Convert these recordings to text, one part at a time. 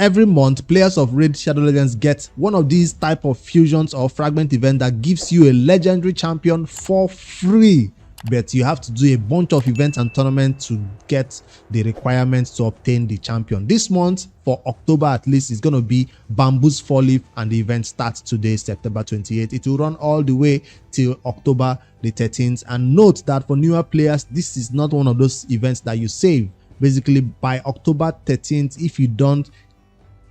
every month, players of Raid Shadow Legends get one of these type of fusions or fragment event that gives you a legendary champion for free. But you have to do a bunch of events and tournaments to get the requirements to obtain the champion. This month, for October at least, is going to be Bambus Fourleaf, and the event starts today, September 28th. It will run all the way till October the 13th. And note that for newer players, this is not one of those events that you save. Basically, by October 13th, if you don't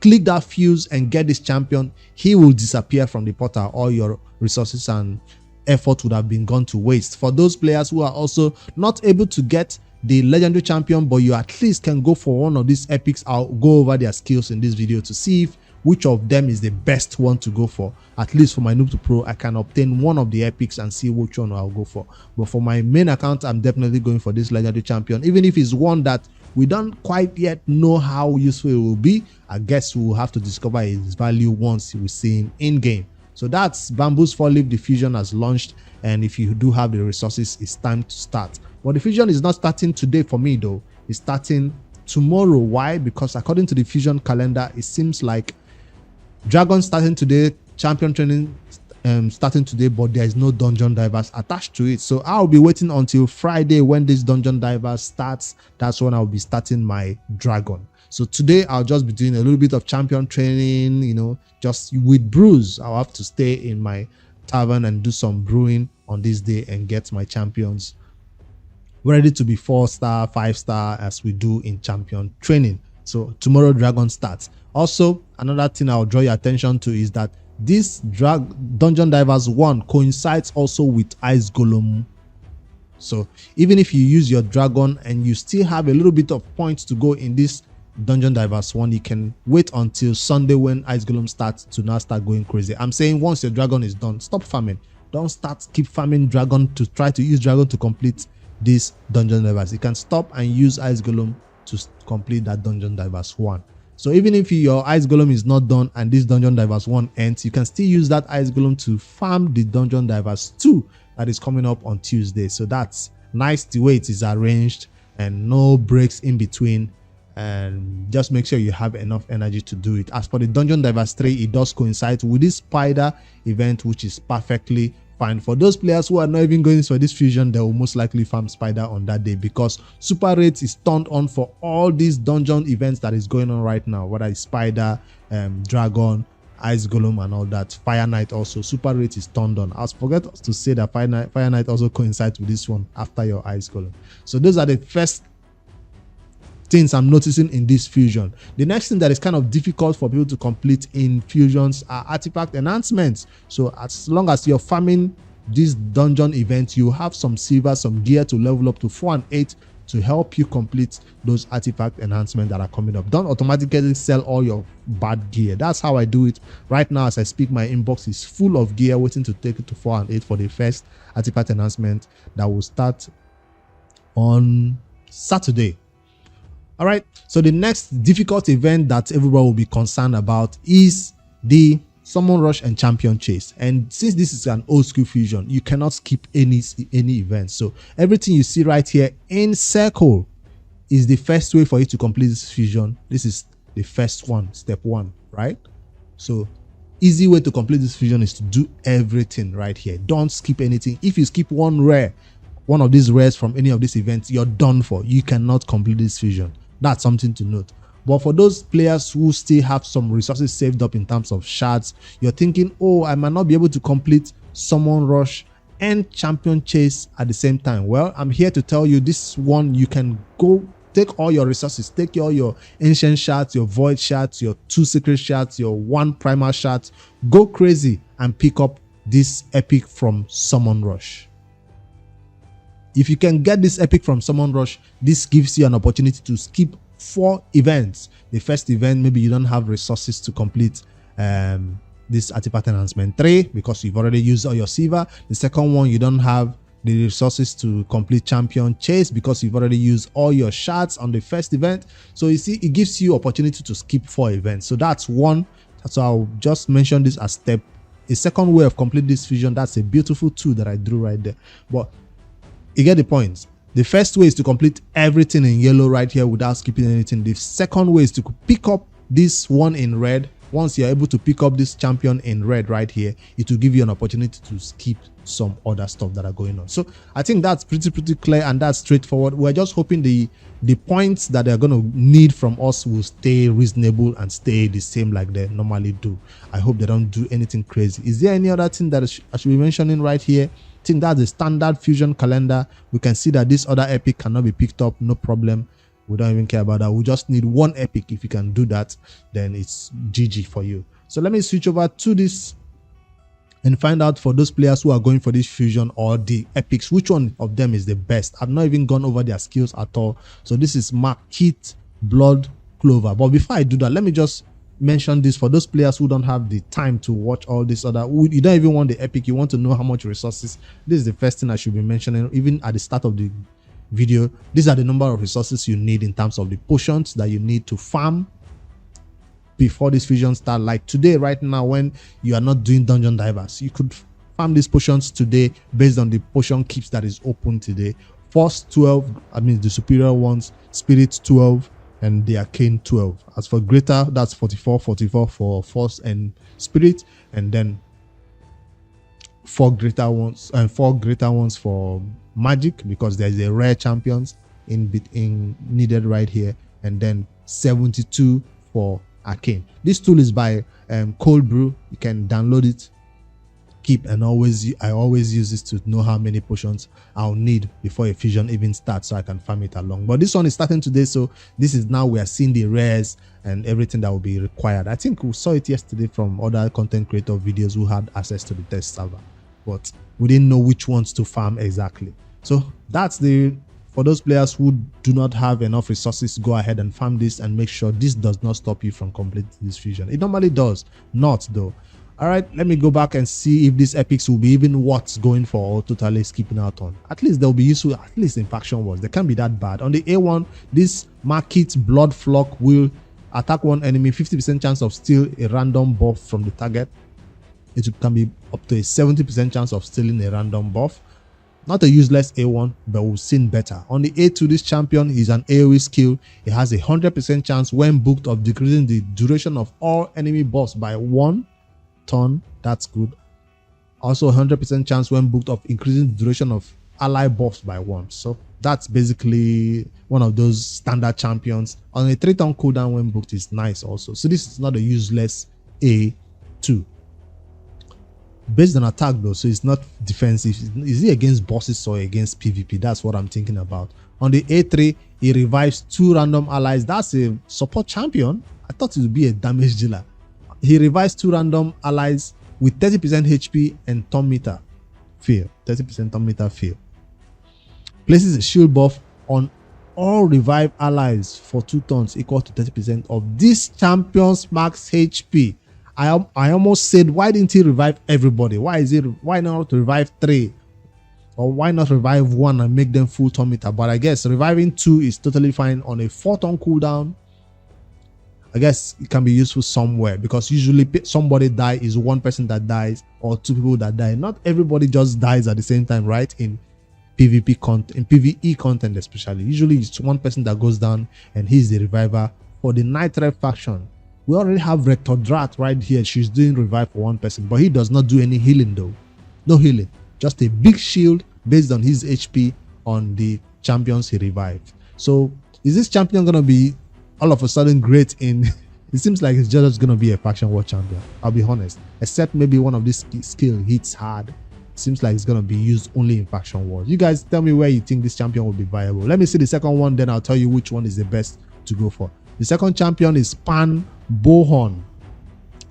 click that fuse and get this champion, he will disappear from the portal. All your resources and effort would have been gone to waste. For those players who are also not able to get the legendary champion, but you at least can go for one of these epics, I'll go over their skills in this video to see if which of them is the best one to go for. At least for my noob to pro, I can obtain one of the epics and see which one I'll go for. But for my main account, I'm definitely going for this legendary champion, even if it's one that we don't quite yet know how useful it will be. I guess we'll have to discover its value once we see him in game. So that's Bambus Fourleaf. The fusion has launched, and if you do have the resources, it's time to start. But the fusion is not starting today for me though. It's starting tomorrow. Why? Because according to the fusion calendar, it seems like Dragon starting today, champion training starting today, but there is no dungeon divers attached to it. So I'll be waiting until Friday when this dungeon divers starts. That's when I'll be starting my Dragon. So today I'll just be doing a little bit of champion training, you know, just with brews. I'll have to stay in my tavern and do some brewing on this day and get my champions ready to be 4-star, 5-star as we do in champion training. So tomorrow Dragon starts. Also, another thing I'll draw your attention to is that this Dungeon Divers 1 coincides also with Ice Golem. So even if you use your Dragon and you still have a little bit of points to go in this Dungeon Divers 1, you can wait until Sunday when Ice Golem starts to now start going crazy. I'm saying once your Dragon is done, stop farming. Don't keep farming Dragon to try to use Dragon to complete this Dungeon Divers. You can stop and use Ice Golem to complete that Dungeon Divers 1. So even if your Ice Golem is not done and this Dungeon Divers 1 ends, you can still use that Ice Golem to farm the Dungeon Divers 2 that is coming up on Tuesday. So that's nice the way it is arranged and no breaks in between, and just make sure you have enough energy to do it. As for the Dungeon Divers 3, it does coincide with this spider event, which is perfectly fine. For those players who are not even going for this fusion, they will most likely farm spider on that day because super rates is turned on for all these dungeon events that is going on right now, whether it's spider, dragon, Ice Golem and all that. Fire Knight also, super rate is turned on. I forget to say that Fire Knight also coincides with this one after your Ice Golem. So those are the first things I'm noticing in this fusion. The next thing that is kind of difficult for people to complete in fusions are artifact enhancements. So as long as you're farming this dungeon event, you have some silver, some gear to level up to 4 and 8 to help you complete those artifact enhancements that are coming up. Don't automatically sell all your bad gear. That's how I do it right now. As I speak, my inbox is full of gear waiting to take it to 4 and 8 for the first artifact enhancement that will start on Saturday. All right, so the next difficult event that everyone will be concerned about is the Summon Rush and Champion Chase. And since this is an old school fusion, you cannot skip any event. So everything you see right here in circle is the first way for you to complete this fusion. This is the first one, step 1, right? So easy way to complete this fusion is to do everything right here. Don't skip anything. If you skip one of these rares from any of these events, you're done for. You cannot complete this fusion. That's something to note. But for those players who still have some resources saved up in terms of shards, you're thinking, oh, I might not be able to complete Summon Rush and Champion Chase at the same time. Well, I'm here to tell you this one, you can go take all your resources, take all your ancient shards, your void shards, your 2 secret shards, your 1 primal shards, go crazy and pick up this epic from Summon Rush. If you can get this epic from Summon Rush, this gives you an opportunity to skip 4 events. The first event, maybe you don't have resources to complete this artifact enhancement 3 because you've already used all your silver. The second one, you don't have the resources to complete Champion Chase because you've already used all your shards on the first event. So you see, it gives you opportunity to skip 4 events. So that's one. So I'll just mention this as a second way of completing this fusion. That's a beautiful tool that I drew right there. But you get the point. The first way is to complete everything in yellow right here without skipping anything. The second way is to pick up this one in red, once you're able to pick up this champion in red right here, it will give you an opportunity to skip some other stuff that are going on. So I think that's pretty clear, and that's straightforward. We're just hoping the points that they're going to need from us will stay reasonable and stay the same like they normally do. I hope they don't do anything crazy. Is there any other thing that I should be mentioning right here? I think that's the standard fusion calendar. We can see that this other epic cannot be picked up, no problem. We don't even care about that. We just need one epic. If you can do that, then it's GG for you. So let me switch over to this and find out for those players who are going for this fusion or the epics, which one of them is the best. I've not even gone over their skills at all. So this is Marquette Blood Clover. But before I do that, let me just mention this for those players who don't have the time to watch all this other, you don't even want the epic, you want to know how much resources. This is the first thing I should be mentioning even at the start of the video. These are the number of resources you need in terms of the potions that you need to farm before this fusion start. Like today, right now, when you are not doing dungeon divers, you could farm these potions today based on the potion keeps that is open today. First 12, I mean the superior ones, spirit 12 and the arcane 12. As for greater, that's 44 for force and spirit, and then 4 greater ones and 4 greater ones for magic, because there's a rare champions in needed right here, and then 72 for arcane. This tool is by Cold Brew. You can download it, keep, and I always use this to know how many potions I'll need before a fusion even starts, so I can farm it along. But this one is starting today, so this is now we are seeing the rares and everything that will be required. I think we saw it yesterday from other content creator videos who had access to the test server, but we didn't know which ones to farm exactly. So that's for those players who do not have enough resources, go ahead and farm this and make sure this does not stop you from completing this fusion. It normally does not though. All right, let me go back and see if these epics will be even worth going for or totally skipping out on. At least they'll be useful, at least in faction wars. They can't be that bad. On the A1, this Marquette Blood Flock will attack one enemy, 50% chance of steal a random buff from the target. It can be up to a 70% chance of stealing a random buff. Not a useless A1, but we've seen better. On the A2, this champion is an AoE skill. It has a 100% chance when booked of decreasing the duration of all enemy buffs by 1 turn. That's good. Also 100% chance when booked of increasing the duration of ally buffs by 1. So that's basically one of those standard champions. On a 3-turn cooldown when booked is nice also. So this is not a useless A2. Based on attack though, so it's not defensive. Is it against bosses or against PvP? That's what I'm thinking about. On the A3, he revives 2 random allies. That's a support champion. I thought it would be a damage dealer. He revives 2 random allies with 30% HP and turn meter fail. 30% turn meter fail. Places a shield buff on all revived allies for 2 turns equal to 30% of this champion's max HP. I almost said, why didn't he revive everybody? Why not revive 3? Or why not revive 1 and make them full turn meter? But I guess reviving 2 is totally fine on a 4-turn cooldown. I guess it can be useful somewhere, because usually somebody dies is 1 person that dies or 2 people that die. Not everybody just dies at the same time, right? In PvP content, in PvE content especially, usually it's 1 person that goes down and he's the reviver. For the Night Red faction, we already have Rector Drat right here. She's doing revive for 1 person, but he does not do any healing though. No healing, just a big shield based on his HP on the champions he revived. So is this champion gonna be all of a sudden great in it seems like it's just gonna be a faction war champion, I'll be honest, except maybe one of these skill hits hard. It seems like it's gonna be used only in faction wars. You guys tell me where you think this champion will be viable. Let me see the second one, then I'll tell you which one is the best to go for. The second champion is Pan Bohorn.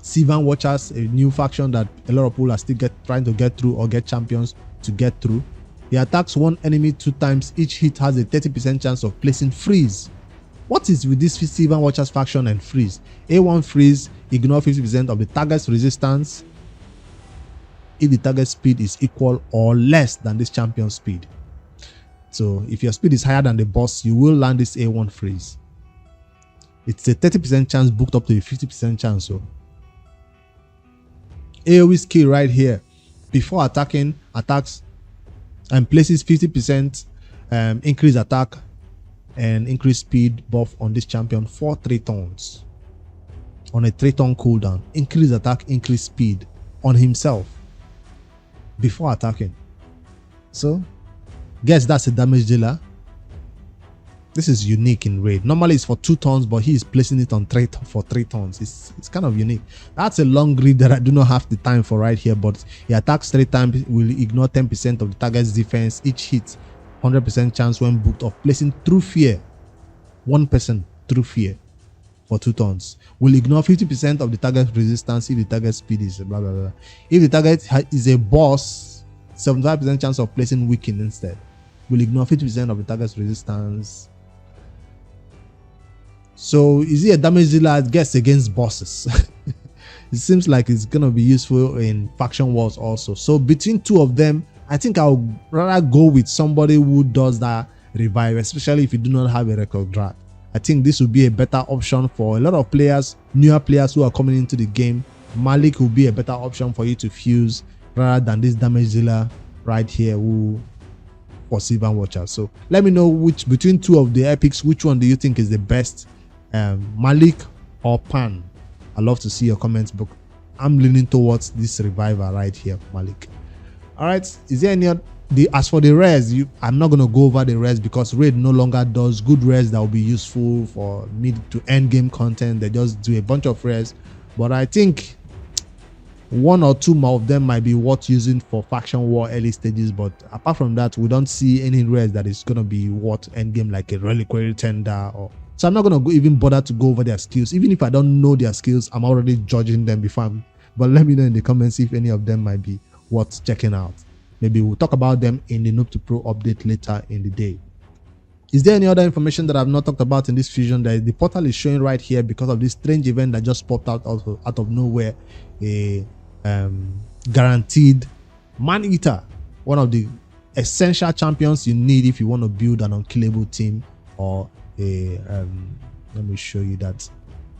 Sivan Watchers, a new faction that a lot of people are still trying to get through or get champions to get through. He attacks 1 enemy 2 times. Each hit has a 30% chance of placing freeze. What is with this Sivan Watchers faction and freeze? A1 freeze, ignore 50% of the target's resistance if the target speed is equal or less than this champion's speed. So if your speed is higher than the boss, you will land this A1 freeze. It's a 30% chance booked up to a 50% chance. So AoE skill right here. Before attacking, attacks and places 50% increase attack and increase speed buff on this champion for 3 turns. on a 3-turn cooldown. Increase attack, increase speed on himself before attacking. So, guess that's a damage dealer. This is unique in raid. Normally it's for 2 turns, but he is placing it on 3 turns. It's kind of unique. That's a long read that I do not have the time for right here, but he attacks 3 times, will ignore 10% of the target's defense. Each hit, 100% chance when booked of placing through fear 1 person through fear for 2 turns. Will ignore 50% of the target's resistance if the target speed is blah blah blah. If the target is a boss, 75% chance of placing weaken instead. Will ignore 50% of the target's resistance. So is he a damage dealer? I guess against bosses. It seems like it's gonna be useful in faction wars also. So between 2 of them, I think I'll rather go with somebody who does that revive, especially if you do not have a record drag. I think this would be a better option for a lot of players, newer players who are coming into the game. Malik will be a better option for you to fuse rather than this damage dealer right here who for Sylvan Watcher. So let me know which between 2 of the epics, which one do you think is the best? Malik or Pan? I'd love to see your comments, but I'm leaning towards this reviver right here, Malik. All right, is there any other? As for the res, I'm not going to go over the res because raid no longer does good res that will be useful for mid to end game content. They just do a bunch of res, but I think 1 or 2 more of them might be worth using for faction war early stages. But apart from that, we don't see any res that is going to be worth end game, like a reliquary tender. Or so I'm not going to even bother to go over their skills. Even if I don't know their skills, I'm already judging them before but let me know in the comments if any of them might be worth checking out. Maybe we'll talk about them in the Noob to Pro update later in the day. Is there any other information that I've not talked about in this fusion? That the portal is showing right here because of this strange event that just popped out of nowhere. A guaranteed man-eater, one of the essential champions you need if you want to build an unkillable team, or a let me show you that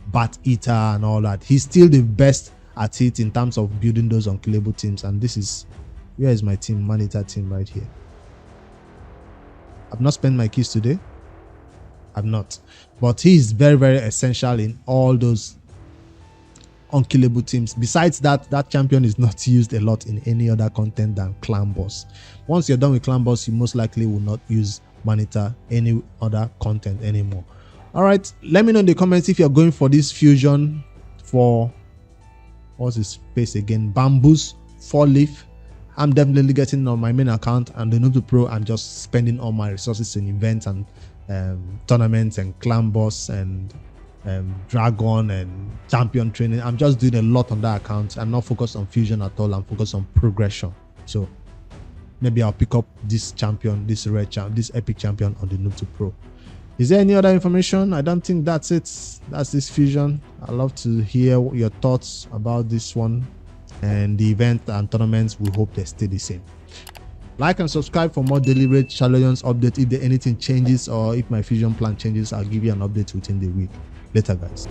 bat eater and all that. He's still the best at it in terms of building those unkillable teams. And this is, where is my team, man-eater team right here. I've not spent my keys today. I've not, but he is very, very essential in all those unkillable teams. Besides that champion is not used a lot in any other content than clan boss. Once you're done with clan boss, you most likely will not use man-eater any other content anymore. All right, let me know in the comments if you're going for this fusion for, what's his face again, Bambus Fourleaf. I'm definitely getting on my main account, and the Noob to Pro, I'm just spending all my resources in events and tournaments and clan boss and dragon and champion training. I'm just doing a lot on that account. I'm not focused on fusion at all. I'm focused on progression. So maybe I'll pick up this champion, this rare champ, this epic champion on the Noob to Pro. Is there any other information? I don't think that's it. That's this fusion. I'd love to hear your thoughts about this one, and the event and tournaments. We hope they stay the same. Like and subscribe for more daily raid Shadowlands update. If anything changes or if my fusion plan changes, I'll give you an update within the week. Later, guys.